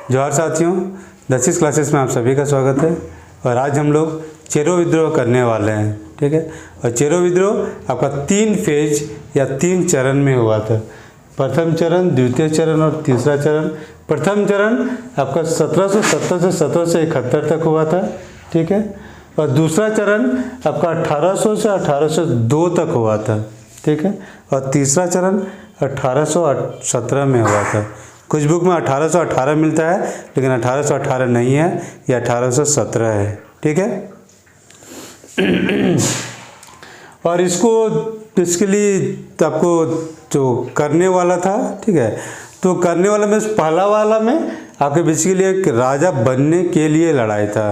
जोहार साथियों, 10वीं क्लासेस में आप सभी का स्वागत है। और आज हम लोग चेरो विद्रोह करने वाले हैं, ठीक है। और चेरो विद्रोह आपका 3 फेज या 3 चरण में हुआ था। प्रथम चरण, द्वितीय चरण और तीसरा चरण। प्रथम चरण आपका 1770 से 1771 तक हुआ था, ठीक है। और दूसरा चरण आपका 1800 से 1802 तक हुआ था, ठीक है। और तीसरा चरण 1817 में हुआ था। कुछ बुक में 1818 मिलता है, लेकिन 1818 नहीं है, यह 1817 है, ठीक है। और इसके लिए आपको जो करने वाला था, ठीक है, तो करने वाला में पहला वाला में आपके बेसिकली एक राजा बनने के लिए लड़ाई था,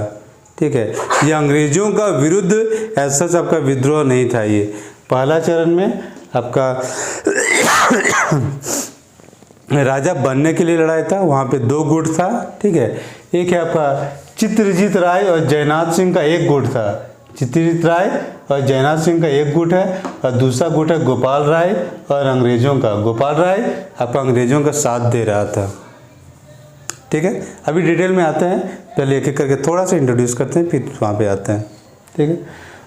ठीक है। ये अंग्रेजों का विरुद्ध ऐसा आपका विद्रोह नहीं था। ये पहला चरण में आपका राजा बनने के लिए लड़ाई था। वहाँ पे 2 गुट था, ठीक है। एक है आपका चित्रजीत राय और जयनाथ सिंह का एक गुट था। चित्रजीत राय और जयनाथ सिंह का एक गुट है, और दूसरा गुट है गोपाल राय और अंग्रेजों का। गोपाल राय आपका अंग्रेजों का साथ दे रहा था, ठीक है। अभी डिटेल में आते हैं, पहले एक एक करके थोड़ा सा इंट्रोड्यूस करते हैं, फिर वहाँ पे आते हैं, ठीक है।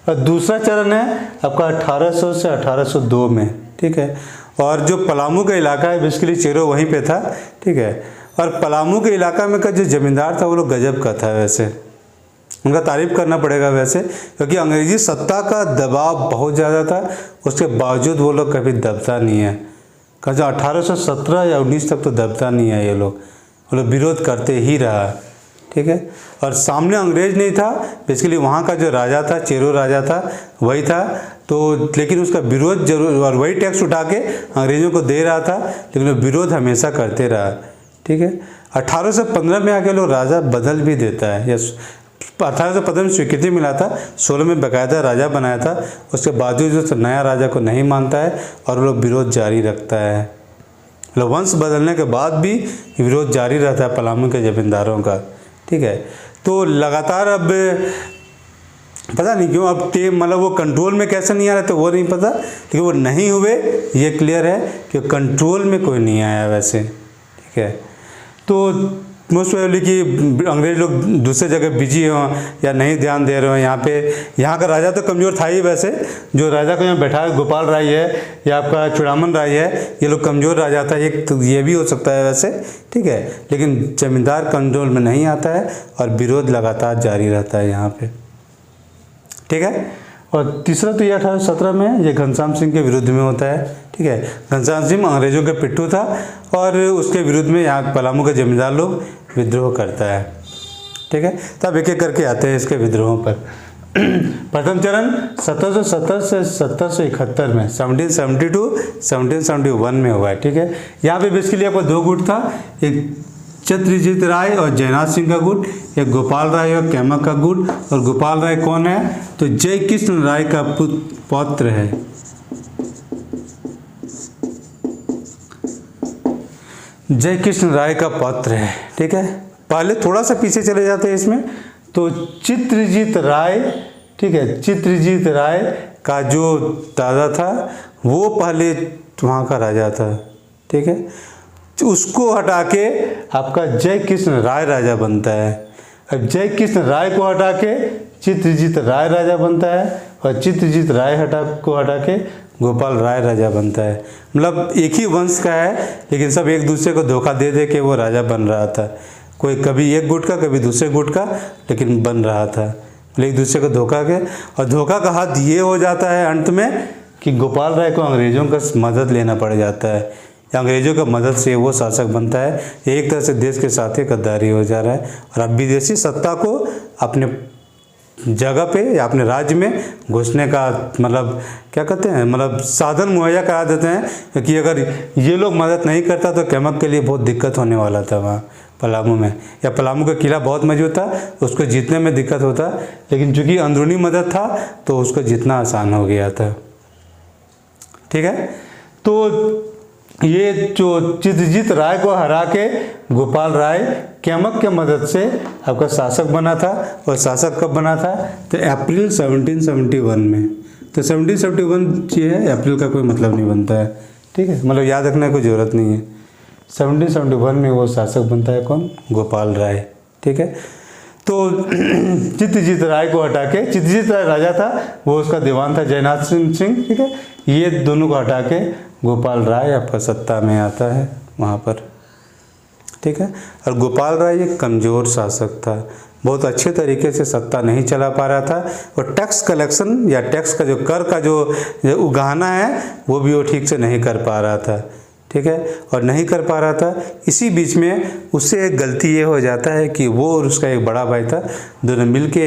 और दूसरा चरण है आपका 1800 से 1802 में, ठीक है। और जो पलामू का इलाका है, बेसिकली चेरो वहीं पे था, ठीक है। और पलामू के इलाका में का जो ज़मींदार था वो लोग गजब का था, वैसे उनका तारीफ़ करना पड़ेगा वैसे, क्योंकि अंग्रेजी सत्ता का दबाव बहुत ज़्यादा था। उसके बावजूद वो लोग कभी दबता नहीं है। कहा 1817 या 19 तक तो दबता नहीं है। वो लोग विरोध करते ही रहा, ठीक है। और सामने अंग्रेज नहीं था, बेसिकली वहाँ का जो राजा था, चेरो राजा था, वही था। तो लेकिन उसका विरोध जरूर, और वही टैक्स उठा के अंग्रेज़ों को दे रहा था, लेकिन वो विरोध हमेशा करते रहा, ठीक है। 1815 में आके लोग राजा बदल भी देता है। यस, 1815 में स्वीकृति मिला था, 16 में बाकायदा राजा बनाया था। उसके बावजूद जो नया राजा को नहीं मानता है और वो लोग विरोध जारी रखता है। मतलब वंश बदलने के बाद भी विरोध जारी रहता है पलामू के जमींदारों का, ठीक है। तो लगातार अब पता नहीं क्यों अब मतलब वो कंट्रोल में कैसे नहीं आ रहे, तो वो नहीं पता, लेकिन वो नहीं हुए ये क्लियर है कि कंट्रोल में कोई नहीं आया वैसे, ठीक है। तो मोस्ट प्रोबेबली कि अंग्रेज लोग दूसरे जगह बिजी हों या नहीं ध्यान दे रहे हो यहाँ पे। यहाँ का राजा तो कमज़ोर था ही वैसे, जो राजा को यहाँ बैठा है गोपाल राय है या आपका चूड़ामन राय है, ये लोग कमज़ोर राजा था। एक तो ये भी हो सकता है वैसे, ठीक है। लेकिन जमींदार कंट्रोल में नहीं आता है और विरोध लगातार जारी रहता है यहाँ पे, ठीक है। और तीसरा तो ये 1817 में ये घनश्याम सिंह के विरुद्ध में होता है, ठीक है। घनश्याम सिंह अंग्रेजों के पिट्ठू था और उसके विरुद्ध में यहाँ पलामू के जमींदार लोग विद्रोह करता है, ठीक है। तब एक एक करके आते हैं इसके विद्रोहों पर। प्रथम चरण 1770 से 1771 में, 1772 1771 में हुआ है, ठीक है। यहाँ पे बेसिकली आपको 2 गुट था, एक चित्रजीत राय और जयनाथ सिंह का गुट, एक गोपाल राय और कैमक का गुट। और गोपाल राय कौन है, तो जय कृष्ण राय का पौत्र है। जय कृष्ण राय का पौत्र है, ठीक है। पहले थोड़ा सा पीछे चले जाते हैं इसमें, तो चित्रजीत राय, ठीक है। चित्रजीत राय का जो दादा था वो पहले वहाँ का राजा था, ठीक है। उसको हटा के आपका जय कृष्ण राय राजा बनता है। अब जय कृष्ण राय को हटा के चित्रजीत राय राजा बनता है, और चित्रजीत राय को हटा के गोपाल राय राजा बनता है। मतलब एक ही वंश का है, लेकिन सब एक दूसरे को धोखा दे दे के वो राजा बन रहा था। कोई कभी एक गुट का, कभी दूसरे गुट का, लेकिन बन रहा था एक दूसरे को धोखा के। और धोखा का हाथ ये हो जाता है अंत में कि गोपाल राय को अंग्रेज़ों का मदद लेना पड़ जाता है। अंग्रेजों का मदद से वो शासक बनता है। एक तरह से देश के साथ ही गद्दारी हो जा रहा है, और अब विदेशी सत्ता को अपने जगह पे या अपने राज्य में घुसने का मतलब क्या कहते हैं, मतलब साधन मुहैया करा देते हैं। क्योंकि अगर ये लोग मदद नहीं करता तो कैमक के लिए बहुत दिक्कत होने वाला था वहाँ पलामू में। या पलामू का किला बहुत मजबूत था, उसको जीतने में दिक्कत होता, लेकिन चूँकि अंदरूनी मदद था तो उसको जीतना आसान हो गया था, ठीक है। तो ये जो चित्रजीत राय को हरा के गोपाल राय कैमक के मदद से आपका शासक बना था। और शासक कब बना था, तो अप्रैल 1771 में। तो 1771 ये है, अप्रैल का कोई मतलब नहीं बनता है, ठीक है। मतलब याद रखने की कोई ज़रूरत नहीं है। 1771 में वो शासक बनता है कौन? गोपाल राय। ठीक है, तो चित्रजीत राय को हटा के, चित्रजीत राय राजा था, वो उसका दीवान था जयनाथ सिंह। ठीक है, ये दोनों को हटा के गोपाल राय आपका सत्ता में आता है वहाँ पर। ठीक है, और गोपाल राय एक कमज़ोर शासक था, बहुत अच्छे तरीके से सत्ता नहीं चला पा रहा था, और टैक्स कलेक्शन या टैक्स का जो कर का जो उगाना है वो भी वो ठीक से नहीं कर पा रहा था। ठीक है, और नहीं कर पा रहा था, इसी बीच में उससे एक गलती ये हो जाता है कि वो और उसका एक बड़ा भाई था, दोनों मिलके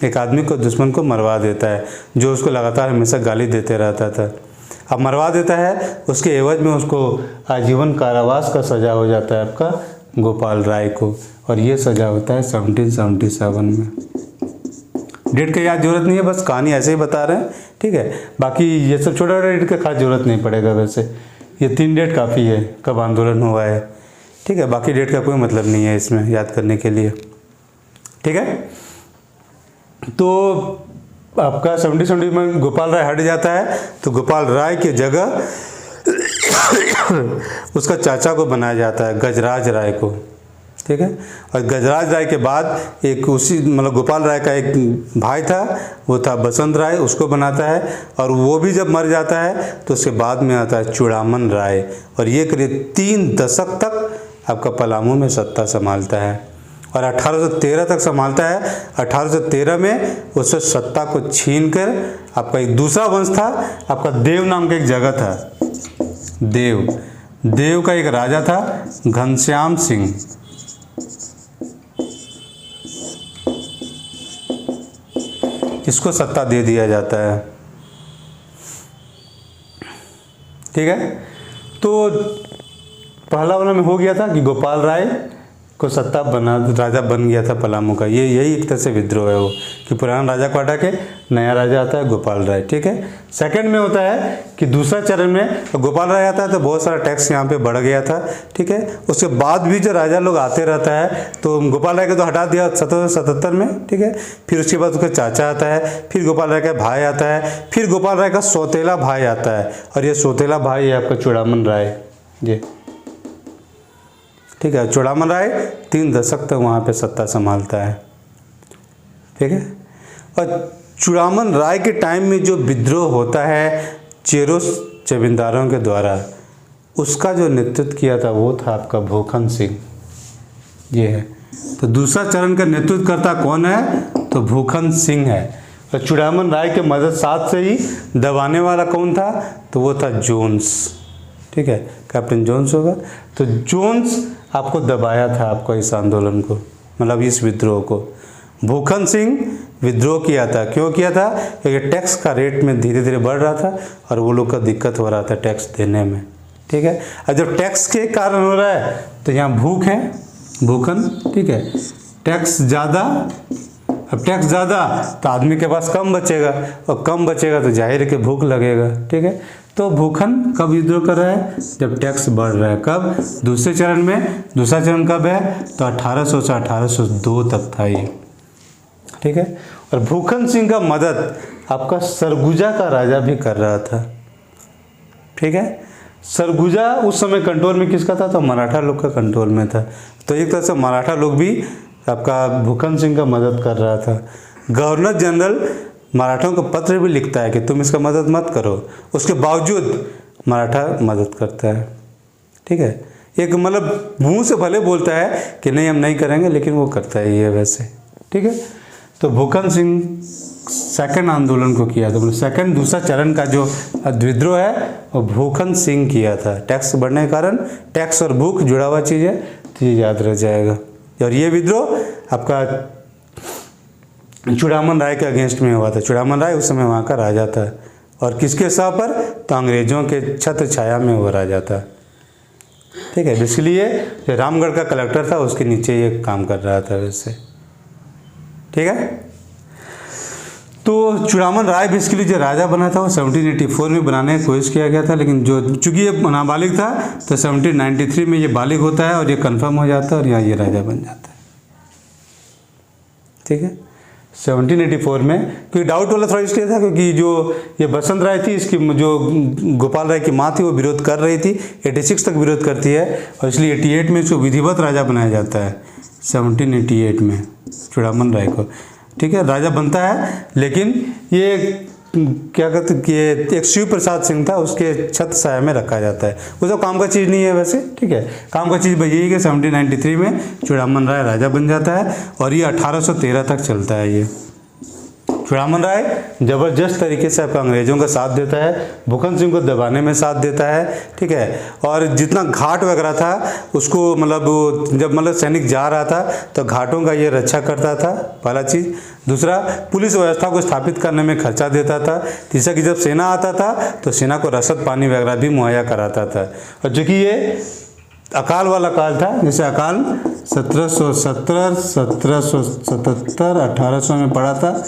एक आदमी को, दुश्मन को मरवा देता है, जो उसको लगातार हमेशा गाली देते रहता था। अब मरवा देता है, उसके एवज में उसको आजीवन कारावास का सज़ा हो जाता है आपका गोपाल राय को, और ये सज़ा होता है 1777 में। डेट का याद जरूरत नहीं है, बस कहानी ऐसे ही बता रहे हैं। ठीक है, बाकी ये सब छोटा छोटा डेट का खास जरूरत नहीं पड़ेगा, वैसे ये 3 डेट काफ़ी है कब आंदोलन हुआ है। ठीक है, बाकी डेट का कोई मतलब नहीं है इसमें याद करने के लिए। ठीक है, तो आपका 1770 में गोपाल राय हट जाता है, तो गोपाल राय की जगह उसका चाचा को बनाया जाता है, गजराज राय को। ठीक है, और गजराज राय के बाद एक उसी मतलब गोपाल राय का एक भाई था, वो था बसंत राय, उसको बनाता है, और वो भी जब मर जाता है तो उसके बाद में आता है चूड़ामन राय, और ये करीब 3 दशक तक आपका पलामू में सत्ता संभालता है, और 1813 तक संभालता है। 1813 में उससे सत्ता को छीन कर आपका एक दूसरा वंश था, आपका देव नाम का एक जगह था, देव का एक राजा था घनश्याम सिंह। इसको सत्ता दे दिया जाता है। ठीक है, तो पहला वाला में हो गया था कि गोपाल राय को सत्ता बना, राजा बन गया था पलामू का। ये यही एक तरह से विद्रोह है वो, कि पुराना राजा को हटा के नया राजा आता है गोपाल राय। ठीक है, सेकंड में होता है कि दूसरा चरण में गोपाल राय आता है तो बहुत सारा टैक्स यहाँ पे बढ़ गया था। ठीक है, उसके बाद भी जो राजा लोग आते रहता है, तो गोपाल राय को तो हटा दिया 1777 में। ठीक है, फिर उसके बाद उसका चाचा आता है, फिर गोपाल राय का भाई आता है, फिर गोपाल राय का सौतेला भाई आता है, और ये सौतेला भाई है आपका चूड़ामन राय। ये ठीक है, चूड़ामन राय 3 दशक तक वहाँ पे सत्ता संभालता है। ठीक है, और चूड़ामन राय के टाइम में जो विद्रोह होता है चेरो जमींदारों के द्वारा, उसका जो नेतृत्व किया था वो था आपका भूखन सिंह। ये है, तो दूसरा चरण का नेतृत्व करता कौन है? तो भूखन सिंह है। और चूड़ामन राय के मदद साथ से ही दबाने वाला कौन था? तो वो था जोन्स। ठीक है, कैप्टन जोन्स होगा। तो जोन्स आपको दबाया था, आपको इस आंदोलन को, मतलब इस विद्रोह को। भूखन सिंह विद्रोह किया था, क्यों किया था? क्योंकि टैक्स का रेट में धीरे धीरे बढ़ रहा था और वो लोग का दिक्कत हो रहा था टैक्स देने में। ठीक है, और जब टैक्स के कारण हो रहा है तो यहाँ भूख है, भूखन। ठीक है, टैक्स ज़्यादा, अब टैक्स ज़्यादा तो आदमी के पास कम बचेगा, और कम बचेगा तो जाहिर है कि भूख लगेगा। ठीक है, तो भूखन कब विद्रोह कर रहा है? जब टैक्स बढ़ रहा है। कब? दूसरे चरण में। दूसरा चरण कब है? तो 1800 से 1802 तक था ये। ठीक है, और भूखन सिंह का मदद आपका सरगुजा का राजा भी कर रहा था। ठीक है, सरगुजा उस समय कंट्रोल में किसका था? तो मराठा लोग का कंट्रोल में था। तो एक तरह से मराठा लोग भी आपका भूखन सिंह का मदद कर रहा था। गवर्नर जनरल मराठों को पत्र भी लिखता है कि तुम इसका मदद मत करो, उसके बावजूद मराठा मदद करता है। ठीक है, एक मतलब मुंह से भले बोलता है कि नहीं हम नहीं करेंगे, लेकिन वो करता है ये वैसे। ठीक है, तो भूखन सिंह सेकंड आंदोलन को किया था, मतलब सेकंड दूसरा चरण का जो विद्रोह है वो भूखन सिंह किया था। टैक्स बढ़ने के कारण, टैक्स और भूख जुड़ा हुआ चीज़ है, तो ये याद रह जाएगा। और ये विद्रोह आपका चूड़ामन राय के अगेंस्ट में हुआ था। चूड़ामन राय उस समय वहाँ का राजा था, और किसके सह पर? तो अंग्रेजों के छत्र छाया में वो राजा था। ठीक है, इसलिए जो रामगढ़ का कलेक्टर था उसके नीचे ये काम कर रहा था वैसे। ठीक है, तो चूड़ामन राय बेसिकली जो राजा बना था वो 1784 में बनाने की कोशिश किया गया था, लेकिन जो चूँकि ये नाबालिग था तो 1793 में ये बालिग होता है और ये कंफर्म हो जाता है और यहाँ ये राजा बन जाता है। ठीक है, 1784 में, क्योंकि डाउट वाला थोड़ा इसलिए था क्योंकि जो ये बसंत राय थी, इसकी जो गोपाल राय की माँ थी वो विरोध कर रही थी, 86 तक विरोध करती है और इसलिए 88 में इसको विधिवत राजा बनाया जाता है, 1788 में चूड़ामन राय को, ठीक है, राजा बनता है। लेकिन ये क्या कहते कि एक शिव प्रसाद सिंह था, उसके छत्र छाया में रखा जाता है, वो तो काम का चीज़ नहीं है वैसे, ठीक है। काम का चीज़ यही है कि 1793 में चूड़ामन राय राजा बन जाता है और ये 1813 तक चलता है। ये चूड़ामन राय ज़बरदस्त तरीके से आपका अंग्रेज़ों का साथ देता है, भूखन सिंह को दबाने में साथ देता है, ठीक है। और जितना घाट वगैरह था उसको जब सैनिक जा रहा था तो घाटों का ये रक्षा करता था, पहला चीज़। दूसरा, पुलिस व्यवस्था को स्थापित करने में खर्चा देता था। तीसरा कि जब सेना आता था तो सेना को रसद पानी वगैरह भी मुहैया कराता था। और चूँकि ये अकाल वाला काल था, जैसे अकाल 1717, 1777, 1800 में पड़ा था,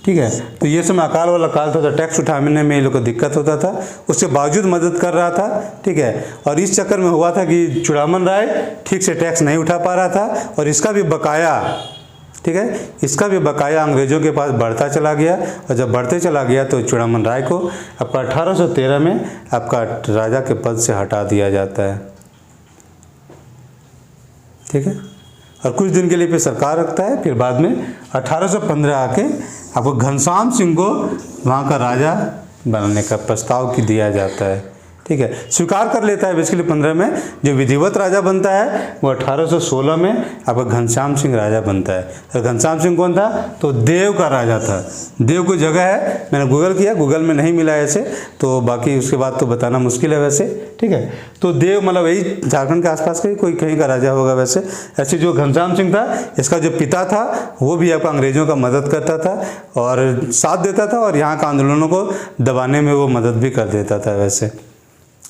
ठीक है, तो ये समय अकाल वाला काल था, तो टैक्स उठाने में ये लोग को दिक्कत होता था, उसके बावजूद मदद कर रहा था, ठीक है। और इस चक्कर में हुआ था कि चूड़ामन राय ठीक से टैक्स नहीं उठा पा रहा था और इसका भी बकाया, ठीक है, इसका भी बकाया अंग्रेज़ों के पास बढ़ता चला गया। और जब बढ़ते चला गया तो चूड़ामन राय को आपका 1813 में आपका राजा के पद से हटा दिया जाता है, ठीक है। और कुछ दिन के लिए फिर सरकार रखता है, फिर बाद में 1815 आके आपको घनश्याम सिंह को वहाँ का राजा बनाने का प्रस्ताव की दिया जाता है, ठीक है। स्वीकार कर लेता है बेसिकली 15 में। जो विधिवत राजा बनता है वो 1816 में आपका घनश्याम सिंह राजा बनता है। और घनश्याम सिंह कौन था? तो देव का राजा था। देव कोई जगह है, मैंने गूगल किया, गूगल में नहीं मिला ऐसे, तो बाकी उसके बाद तो बताना मुश्किल है वैसे, ठीक है। तो देव मतलब यही झारखंड के आसपास का कोई कहीं का राजा होगा वैसे। ऐसे जो घनश्याम सिंह था, इसका जो पिता था वो भी आपका अंग्रेज़ों का मदद करता था और साथ देता था और यहाँ का आंदोलनों को दबाने में वो मदद भी कर देता था वैसे,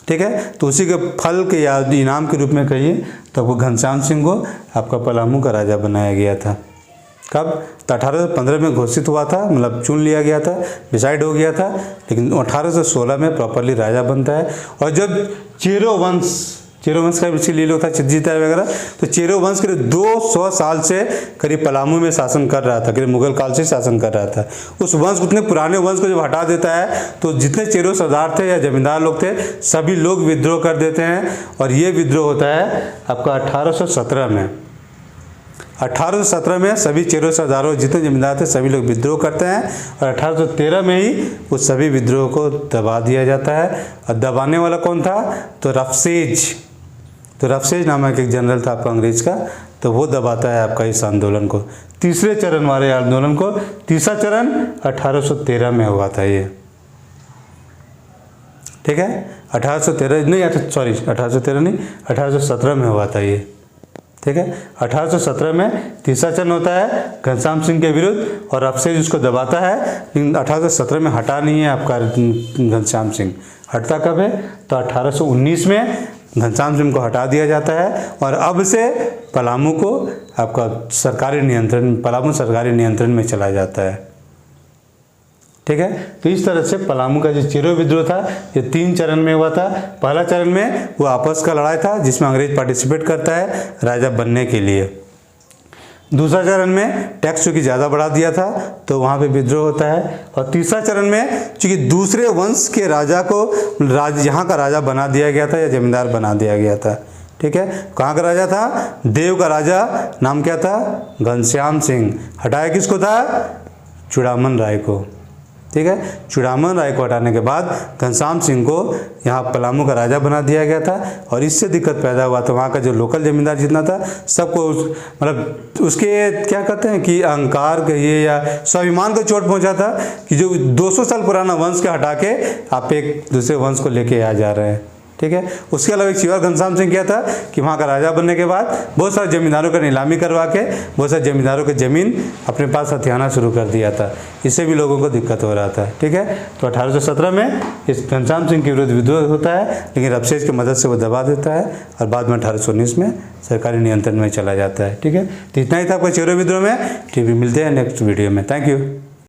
ठीक है। तो उसी के फल के या इनाम के रूप में कहिए तो वो घनश्याम सिंह को आपका पलामू का राजा बनाया गया था। कब? तो 1815 में घोषित हुआ था, मतलब चुन लिया गया था, डिसाइड हो गया था, लेकिन 1816 में प्रॉपरली राजा बनता है। और जब चेरो वंश का इसीलिए लोग था, चित्तजीत राय वगैरह, तो चेरो वंश करीब 200 साल से करीब पलामू में शासन कर रहा था, करीब मुगल काल से शासन कर रहा था। उस वंश, उतने पुराने वंश को जब हटा देता है तो जितने चेरो सरदार थे या जमींदार लोग थे सभी लोग विद्रोह कर देते हैं। और ये विद्रोह होता है आपका 1817 में। 1817 में सभी चेरो सरदारों जितने जमींदार थे सभी लोग विद्रोह करते हैं और 1813 में ही उस सभी विद्रोह को दबा दिया जाता है। और दबाने वाला कौन था? तो रफसेज नामक एक जनरल था आपका अंग्रेज का, तो वो दबाता है आपका इस आंदोलन को, तीसरे चरण वाले आंदोलन को। तीसरा चरण 1813 में हुआ था ये, ठीक है। 1813 नहीं, सॉरी 1813 नहीं, 1817 में हुआ था ये, ठीक है। 1817 में तीसरा चरण होता है घनश्याम सिंह के विरुद्ध और रफसेज उसको दबाता है, लेकिन 1817 में हटा नहीं है आपका घनश्याम सिंह। हटता कब है? तो 1819 में घनश्याम सिंह को हटा दिया जाता है और अब से पलामू को आपका पलामू सरकारी नियंत्रण में चला जाता है, ठीक है। तो इस तरह से पलामू का जो चेरो विद्रोह था ये 3 चरण में हुआ था। पहला चरण में वो आपस का लड़ाई था जिसमें अंग्रेज पार्टिसिपेट करता है राजा बनने के लिए। दूसरा चरण में टैक्स चूँकि ज़्यादा बढ़ा दिया था तो वहाँ पे विद्रोह होता है। और तीसरा चरण में चूँकि दूसरे वंश के राजा को यहाँ का राजा बना दिया गया था या जमींदार बना दिया गया था, ठीक है। कहाँ का राजा था? देव का राजा। नाम क्या था? घनश्याम सिंह। हटाया किसको था? चूड़ामन राय को, ठीक है। चूड़ामन राय को हटाने के बाद घनश्याम सिंह को यहाँ पलामू का राजा बना दिया गया था और इससे दिक्कत पैदा हुआ था। वहाँ का जो लोकल जमींदार जितना था सबको मतलब उसके क्या कहते हैं कि अहंकार कहिए या स्वाभिमान को चोट पहुँचा था कि जो 200 साल पुराना वंश के हटा के आप एक दूसरे वंश को लेके आ जा रहे हैं, ठीक है। उसके अलावा एक चीज़ और घनश्याम सिंह किया था कि वहाँ का राजा बनने के बाद बहुत सारे जमींदारों का नीलामी करवा के बहुत सारे जमींदारों की ज़मीन अपने पास हथियाना शुरू कर दिया था। इससे भी लोगों को दिक्कत हो रहा था, ठीक है। तो 1817 में इस घनश्याम सिंह के विरुद्ध विद्रोह होता है, लेकिन रफसेज की मदद से वो दबा देता है और बाद में 1819 में सरकारी नियंत्रण में चला जाता है, ठीक है। तो इतना ही था आपका चेरो विद्रोह में। ठीक है, मिलते हैं नेक्स्ट वीडियो में। Thank you.